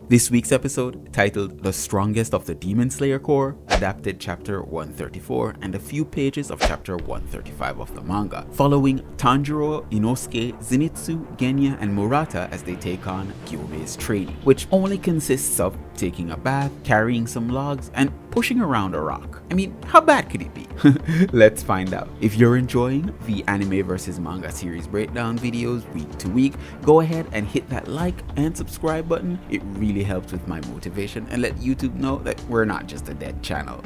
This week's episode, titled The Strongest of the Demon Slayer Corps, adapted chapter 134 and a few pages of chapter 135 of the manga, following Tanjiro, Inosuke, Zenitsu, Genya, and Murata as they take on Gyome's training, which only consists of taking a bath, carrying some logs, and pushing around a rock. I mean, how bad could it be? Let's find out. If you're enjoying the anime versus manga series breakdown videos week to week, go ahead and hit that like and subscribe button. It really helps with my motivation and let YouTube know that we're not just a dead channel.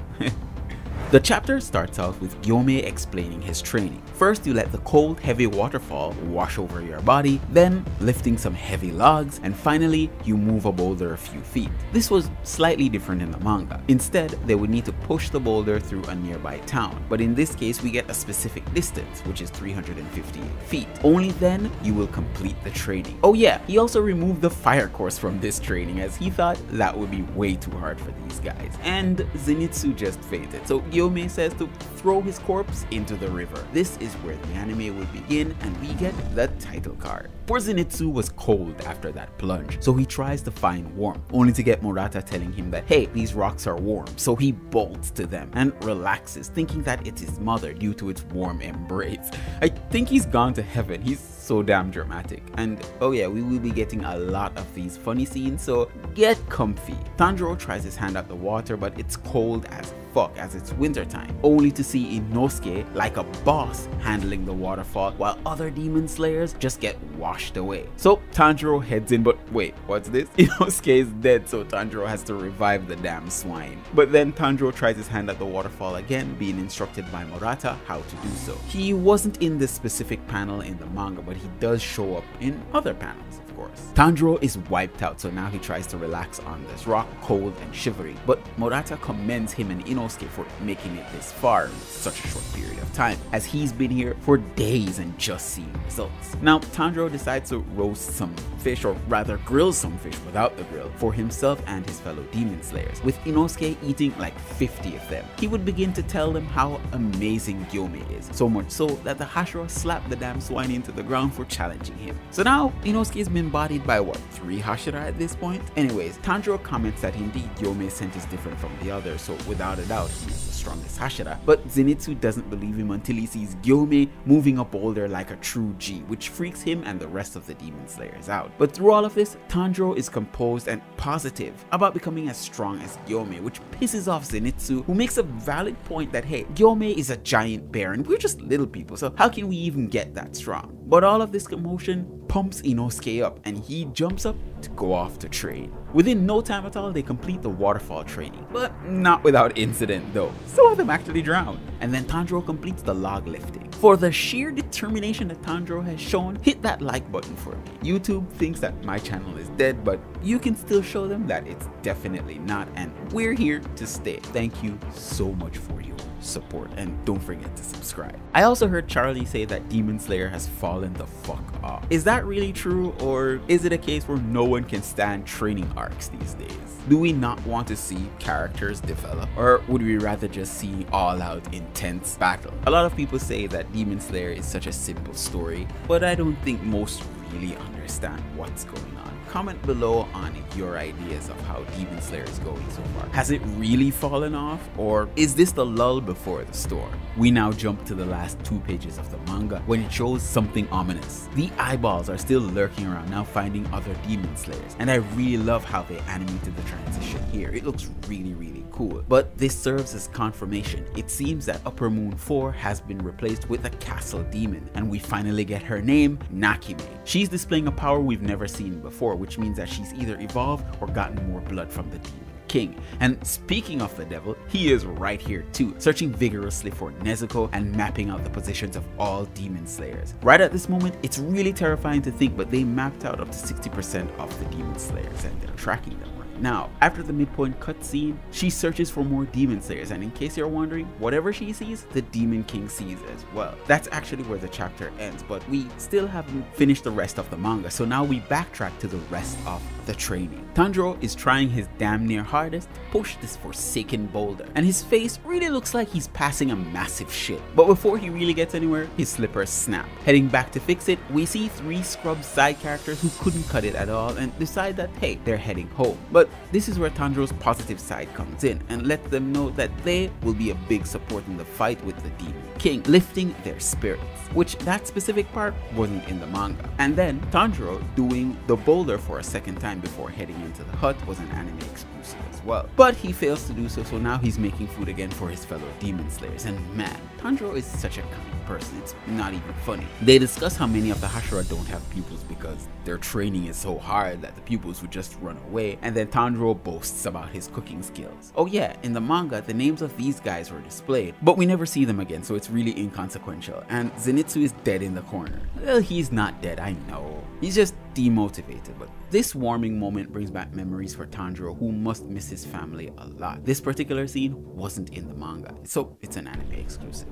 The chapter starts off with Gyome explaining his training. First, you let the cold, heavy waterfall wash over your body, then lifting some heavy logs, and finally, you move a boulder a few feet. This was slightly different in the manga. Instead, they would need to push the boulder through a nearby town, but in this case, we get a specific distance, which is 358 feet. Only then, you will complete the training. Oh yeah, he also removed the fire course from this training as he thought that would be way too hard for these guys. And Zenitsu just fainted, so Gyome says to throw his corpse into the river. This is where the anime will begin and we get the title card. Poor Zenitsu was cold after that plunge, so he tries to find warmth, only to get Murata telling him that, hey, these rocks are warm, so he bolts to them and relaxes, thinking that it's his mother due to its warm embrace. I think he's gone to heaven. He's so damn dramatic. And oh yeah, we will be getting a lot of these funny scenes, so get comfy. Tanjiro tries his hand at the water, but it's cold as fuck as it's winter time, only to see Inosuke like a boss handling the waterfall while other demon slayers just get washed away. So Tanjiro heads in, but wait, what's this? Inosuke is dead, so Tanjiro has to revive the damn swine. But then Tanjiro tries his hand at the waterfall again, being instructed by Murata how to do so. He wasn't in this specific panel in the manga, but he does show up in other panels, of course. Tanjiro is wiped out, so now he tries to relax on this rock, cold and shivery, but Murata commends him and Inosuke for making it this far in such a short period of time, as he's been here for days and just seeing results. Now Tanjiro decides to roast some fish, or rather grill some fish without the grill, for himself and his fellow demon slayers, with Inosuke eating like 50 of them. He would begin to tell them how amazing Gyome is, so much so that the Hashira slapped the damn swine into the ground for challenging him. So now Inosuke has been bodied by what, 3 Hashira at this point? Anyways, Tanjiro comments that indeed Gyome's scent is different from the others, so without a doubt he is the strongest Hashira. But Zenitsu doesn't believe him until he sees Gyome moving a boulder like a true G, which freaks him and the rest of the demon slayers out. But through all of this, Tanjiro is composed and positive about becoming as strong as Gyome, which pisses off Zenitsu, who makes a valid point that, hey, Gyome is a giant bear and we're just little people, so how can we even get that strong? But all of this commotion pumps Inosuke up and he jumps up to go off to train. Within no time at all, they complete the waterfall training, but not without incident though. Some of them actually drown. And then Tanjiro completes the log lifting. For the sheer determination that Tanjiro has shown, hit that like button for me. YouTube thinks that my channel is dead, but you can still show them that it's definitely not, and we're here to stay. Thank you so much for your support, and don't forget to subscribe. I also heard Charlie say that Demon Slayer has fallen the fuck off. Is that really true, or is it a case where no one can stand training arcs these days? Do we not want to see characters develop, or would we rather just see all-out intense battle? A lot of people say that Demon Slayer is such a simple story, but I don't think most really understand what's going on. Comment below on your ideas of how Demon Slayer is going so far. Has it really fallen off, or is this the lull before the storm? We now jump to the last 2 pages of the manga when it shows something ominous. The eyeballs are still lurking around, now finding other demon slayers, and I really love how they animated the transition here. It looks really cool. But this serves as confirmation. It seems that Upper Moon 4 has been replaced with a castle demon, and we finally get her name, Nakime. She's displaying a power we've never seen before, which means that she's either evolved or gotten more blood from the demon king. And speaking of the devil, he is right here too, searching vigorously for Nezuko and mapping out the positions of all demon slayers. Right at this moment, it's really terrifying to think, but they mapped out up to 60% of the demon slayers and they're tracking them right now. After the midpoint cutscene, she searches for more demon slayers, and in case you're wondering, whatever she sees, the demon king sees as well. That's actually where the chapter ends, but we still haven't finished the rest of the manga, so now we backtrack to the rest of the training. Tanjiro is trying his damn near hardest to push this forsaken boulder, and his face really looks like he's passing a massive shit. But before he really gets anywhere, his slippers snap. Heading back to fix it, we see 3 scrub side characters who couldn't cut it at all and decide that hey, they're heading home. But this is where Tanjiro's positive side comes in and lets them know that they will be a big support in the fight with the Demon King, lifting their spirits, which that specific part wasn't in the manga. And then Tanjiro doing the boulder for a second time before heading into the hut was an anime exclusive as well. But he fails to do so, so now he's making food again for his fellow Demon Slayers, and man, Tanjiro is such a kind person, it's not even funny. They discuss how many of the Hashira don't have pupils because their training is so hard that the pupils would just run away, and then Tanjiro boasts about his cooking skills. Oh yeah, in the manga, the names of these guys were displayed, but we never see them again, so it's really inconsequential, and Zenitsu is dead in the corner. Well, he's not dead, I know. He's just demotivated, but this warming moment brings back memories for Tanjiro, who must miss his family a lot. This particular scene wasn't in the manga, so it's an anime exclusive.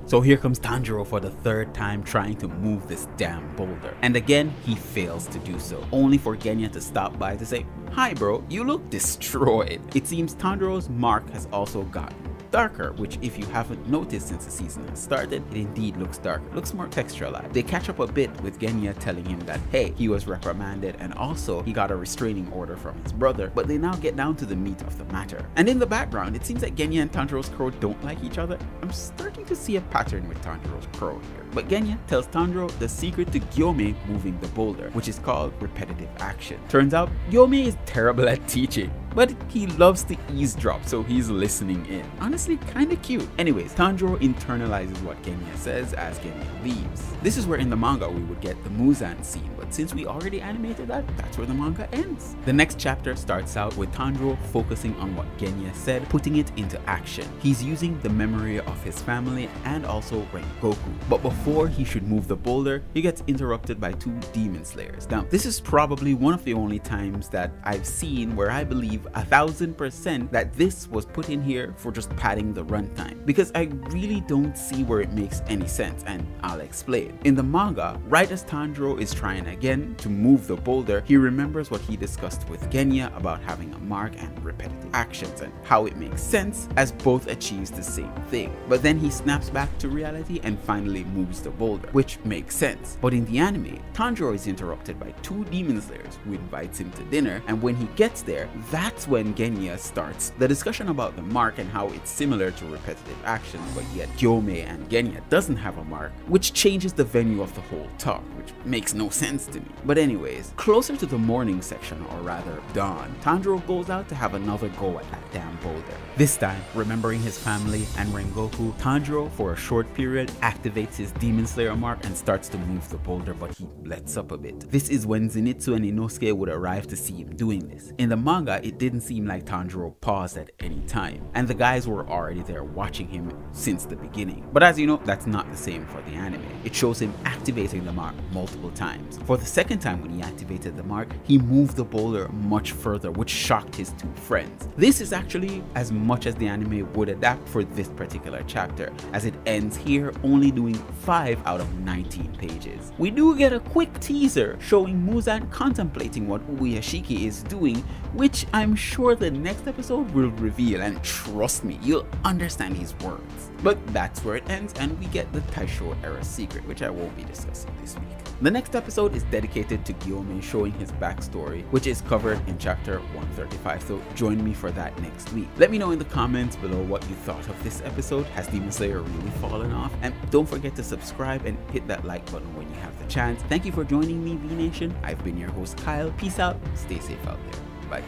So here comes Tanjiro for the 3rd time trying to move this damn boulder, and again he fails to do so, only for Genya to stop by to say, "Hi bro, you look destroyed." It seems Tanjiro's mark has also gotten darker, which if you haven't noticed since the season has started, it indeed looks darker. It looks more texturalized. They catch up a bit with Genya telling him that hey, he was reprimanded and also he got a restraining order from his brother, but they now get down to the meat of the matter. And in the background, it seems that Genya and Tanjiro's crow don't like each other. I'm starting to see a pattern with Tanjiro's crow here. But Genya tells Tanjiro the secret to Gyome moving the boulder, which is called repetitive action. Turns out Gyome is terrible at teaching, but he loves to eavesdrop, so he's listening in. Honestly, kinda cute. Anyways, Tanjiro internalizes what Genya says as Genya leaves. This is where in the manga we would get the Muzan scene, but since we already animated that, that's where the manga ends. The next chapter starts out with Tanjiro focusing on what Genya said, putting it into action. He's using the memory of his family and also Rengoku. But before he should move the boulder, he gets interrupted by 2 Demon Slayers. Now, this is probably one of the only times that I've seen where I believe 1000% that this was put in here for just padding the runtime, because I really don't see where it makes any sense, and I'll explain. In the manga, right as Tanjiro is trying again to move the boulder, he remembers what he discussed with Genya about having a mark and repetitive actions and how it makes sense as both achieves the same thing. But then he snaps back to reality and finally moves the boulder, which makes sense. But in the anime, Tanjiro is interrupted by 2 Demon Slayers who invites him to dinner, and when he gets there, that's when Genya starts the discussion about the mark and how it's similar to repetitive actions, but yet Gyome and Genya doesn't have a mark, which changes the venue of the whole talk, which makes no sense to me. But anyways, closer to the morning section, or rather dawn, Tanjiro goes out to have another go at that damn boulder. This time, remembering his family and Rengoku, Tanjiro for a short period activates his Demon Slayer mark and starts to move the boulder, but he lets up a bit. This is when Zenitsu and Inosuke would arrive to see him doing this. In the manga, it didn't seem like Tanjiro paused at any time, and the guys were already there watching him since the beginning. But as you know, that's not the same for the anime. It shows him activating the mark multiple times. For the second time when he activated the mark, he moved the boulder much further, which shocked his 2 friends. This is actually as much as the anime would adapt for this particular chapter, as it ends here only doing 5 out of 19 pages. We do get a quick teaser showing Muzan contemplating what Uyashiki is doing, which I'm sure the next episode will reveal, and trust me, you'll understand his words. But that's where it ends, and we get the Taisho era secret, which I won't be discussing this week. The next episode is dedicated to Gyome showing his backstory, which is covered in chapter 135, so join me for that next week. Let me know in the comments below what you thought of this episode. Has Demon Slayer really fallen off? And don't forget to subscribe and hit that like button when you have the chance. Thank you for joining me, V Nation. I've been your host Kyle. Peace out, stay safe out there. Bye.